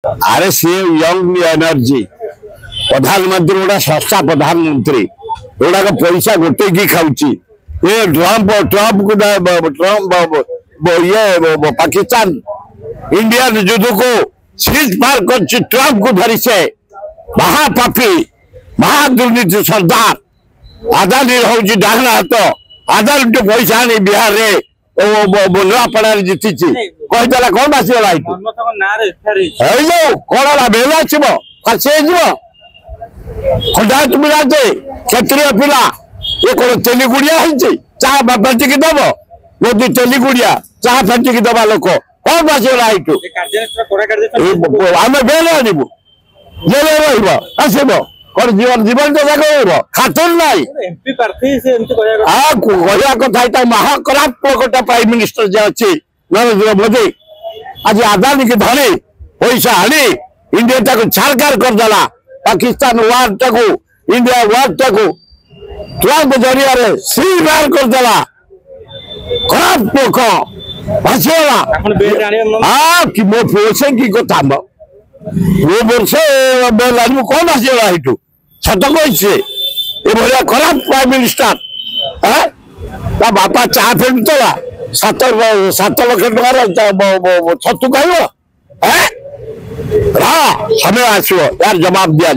अरे सी young energy प्रधानमंत्री गोटा सस्ता प्रधानमंत्री गोटा पैसा गोटे की खाऊची ये ट्रम्प ट्रम्प ट्रम्प ये पाकिस्तान इंडिया युद्ध को सीज पार कर ट्रम्प को धरी से महापापी महादुर्नीति सरदार आदानी हूँ डाहना हाथ आदानी पैसा आनी बिहार में नूआपड़ा जीति कहीदेला कौन आसगला कौन बेल आसब खंडायत पिला क्षेत्रीय पिला ये कौन तेलीगुड़िया चाह फेटिकी दब मोदी तेलीगुड़िया चाह फेटिकी दबा लोक कौन आसगला आम बेल आणबू जेल रसब कौन जीवन जीवन तो जाक खातुन ना कहवा कथा महाकरात्मक प्राइम मिनिस्टर जे अच्छी नरेंद्र मोदी आज आदानी की धरी पैसा आनी इंडिया टाक छारकार करदेला पाकिस्तान वार टाक इंडिया वार टाक ट्रम्प जरिया सी बार करदेला खराब लोक भाषीगला कि मो पुओ से कि कथा मो वर्ष बेल आनी कौन आसगला सत कही ये खराब प्राइम मिनिस्टर बापा चाह फेंटला 7 लाख टकर छतु खाइब समय आसो यार जवाब दिया।